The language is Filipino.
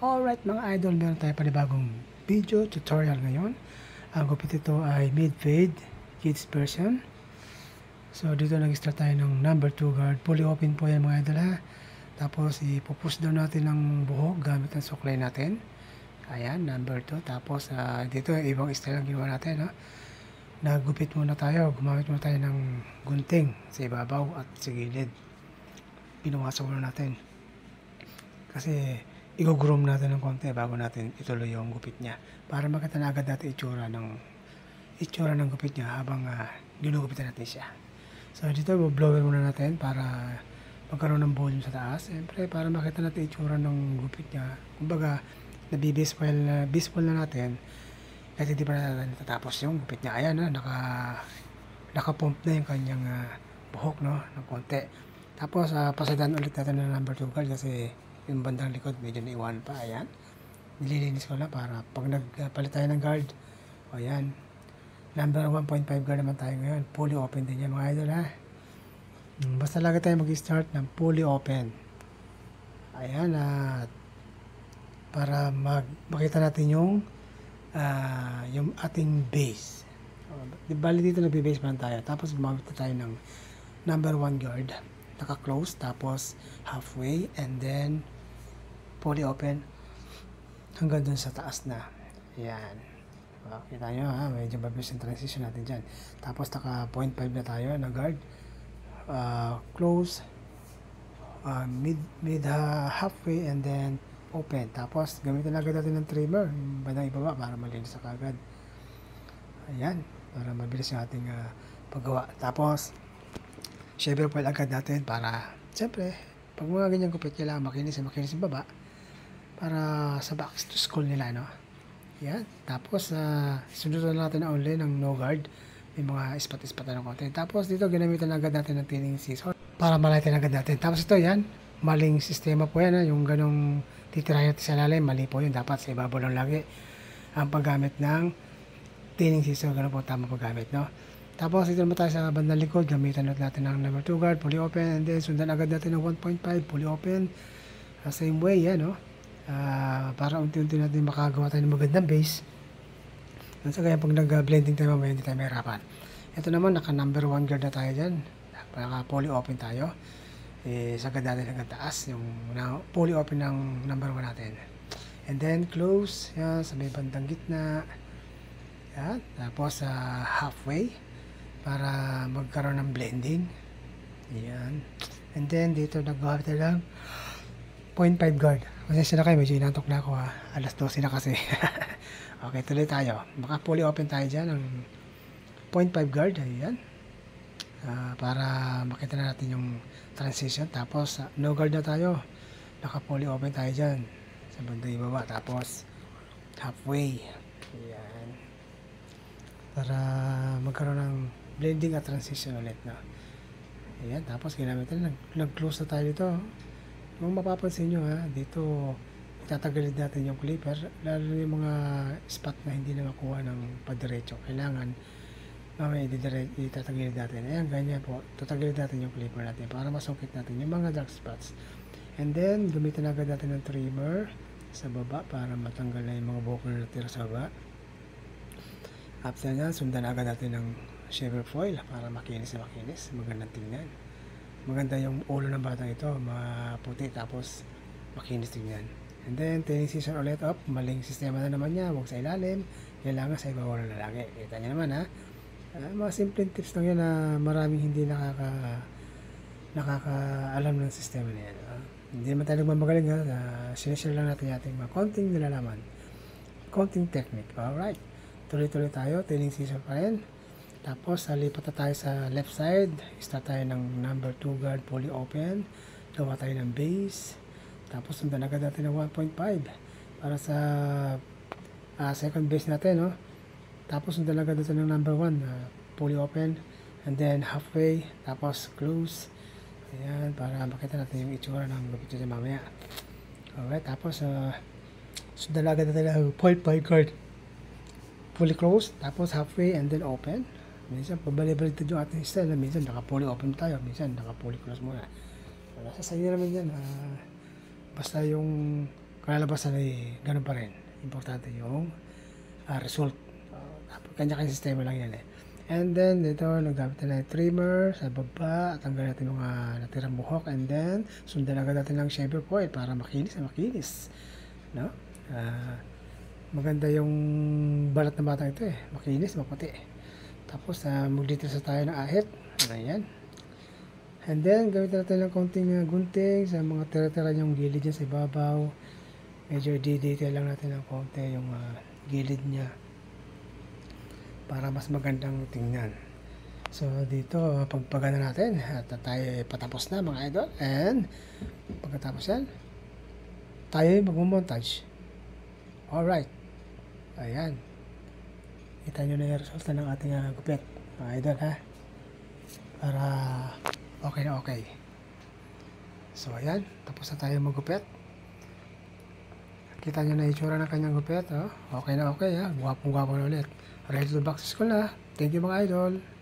Alright mga idol, meron tayo panibagong video tutorial ngayon. Ang gupit ito ay mid-fade kids version. So dito nag-start tayo ng number 2 guard. Fully open po yan mga idol ha. Tapos ipupush down natin ng buhok gamit ang suklay natin. Ayan, number 2. Tapos dito ibang style ang ginawa natin. No? Nagupit muna tayo. Gumamit muna tayo ng gunting sa ibabaw at sa gilid. Pinuwasan muna natin. Kasi i-groom natin ng konti bago natin ituloy yung gupit niya. Para makita na agad natin itsura ng gupit niya habang ginugupitan natin siya. So dito blower muna natin para magkaroon ng volume sa taas. Siyempre para makita natin itsura ng gupit niya. Kumbaga baseball na natin kasi di pa natin natatapos yung gupit niya. Ayan naka-pump na yung kanyang buhok no, ng konti. Tapos pasadaan ulit natin ng number 2 guard kasi yung bandang likod medyo naiwan pa. Ayan, nililinis ko lang para pag nagpalit tayo ng guard. O yan, number 1.5 guard naman tayo ngayon. Fully open din yan mga idol ha. Basta lagi tayo mag-start ng fully open. Ayan, para makita natin yung ating base. Bali dito nagbe-base pa lang tayo. Tapos gumamit na tayo ng number 1 guard. Naka-close, tapos halfway, and then fully open hanggang dun sa taas na. Ayan. Kita nyo ha, medyo mabilis yung transition natin dyan. Tapos naka 0.5 na tayo na guard. Close, mid halfway, and then open. Tapos gamitin agad natin ng trimmer, yung bandang ibaba para malinis sa kagad. Ayan, para mabilis yung ating paggawa. Tapos shaver foil agad natin para siyempre pag mga ganyan gupit kailangan makinis yung baba para sa back to school nila no. Yan. Tapos sundutan natin na only ng no guard, may mga ispat-ispat na konti. Tapos dito ginamitan agad natin ng thinning scissor para malighten agad natin. Tapos ito yan, maling sistema po yan yung ganong titirahin natin sa lalim, mali po yun. Dapat sa ibabaw lang lagi ang paggamit ng thinning scissor. Ganun po tama paggamit no. Tapos dito naman tayo sa bandang likod, gamitan natin ng number 2 guard, fully open, and then sundan agad natin ng 1.5, fully open. Same way yan no. Para unti-unti natin makagawa tayo ng magandang base. So kaya pag nag-blending tayo mamaya hindi tayo mahirapan. Ito naman naka number 1 guard na tayo dyan. Naka fully open tayo. Sagad natin hanggang taas yung fully open ng number 1 natin. And then close yan sa may bandang gitna. Yan. Tapos halfway para magkaroon ng blending. Yan. And then dito nagawa tayo lang 0.5 guard. Kasi na kayo, medyo inantok na ako ha. Alas 12 na kasi. Okay, tuloy tayo. Baka fully open tayo dyan ng 0.5 guard. Ayan. Para makita na natin yung transition. Tapos, no guard na tayo. Naka fully open tayo dyan. Sa banda ibaba. Tapos, halfway. Ayan. Para magkaroon ng blending at transition ulit. No? Ayan. Tapos, ginamit na. Nag-close na tayo dito. Kung mapapansin nyo ha, dito itatagilid natin yung clipper, lalo yung mga spot na hindi na makuha ng padiretso. Kailangan mamaya itatagilid natin. Ayan, ganyan po. Tatagilid natin yung clipper natin para masungkit natin yung mga dark spots. And then, gamitin agad natin ng trimmer sa baba para matanggal na yung mga buhok na natira sa baba. After that, sundan agad natin ng shaver foil para makinis na makinis. Magandang tingnan. Maganda yung ulo ng batang ito, maputi tapos makinis tingnan. And then, thinning scissor ulit up. Maling sistema na naman niya, huwag sa ilalim. Kailangan sa ibabaw na lagi. Kita niyo naman ha. Mga simple tips lang yan na maraming hindi nakakaalam ng sistema na yan. Hindi naman tayo nagmamagaling ha. Sinishare lang natin ating mga konting nilalaman. Konting technique. Alright. Tuloy-tuloy tayo. Thinning scissor pa rin. Tapos, lipat na tayo sa left side. Start tayo ng number 2 guard, fully open. Gawa tayo ng base. Tapos, sundan agad natin ng 1.5 para sa second base natin. No? Tapos, sundan agad natin ng number 1, fully open. And then, halfway. Tapos, close. Ayan, para makita natin yung itsura ng gupit natin mamaya. Alright, tapos, sundan agad natin ng 0.5 guard. Fully close. Tapos, halfway and then open. Minsan, pabalik-balik yung ating style. Minsan, naka-fully open tayo. Minsan, naka-fully close muna. Nasa sa'yo naman yan. Basta yung kalalabasan ay ganun pa rin. Importante yung result. Tapos kanya-kanya sistema lang yan eh. And then, dito, naggamit na ng trimmer sa baba. Tanggal natin mga natirang buhok. And then, sundan agad natin ng shaver foil para makinis na makinis. No? Maganda yung balat ng batang ito eh. Makinis, maputi. Tapos, mag-details tayo ng ahit. Ayan. And then, gamitin natin ng konting gunting sa mga tira-tira niyong gilid dyan sa ibabaw. Medyo detail lang natin ng konti yung gilid niya para mas magandang tingnan. So dito pagpagana natin at tayo patapos na mga idol, and pagkatapos yan tayo magmo-montage. Alright, ayan, kita nyo na yung resulta ng ating gupit mga idol ha, para okay na okay. So ayan, tapos na tayo magupit. Kita nyo na itsura ng kanyang gupit, oh. Okay na okay ha, gwapong gwapo na ulit. Ready to box school na. Thank you mga idol.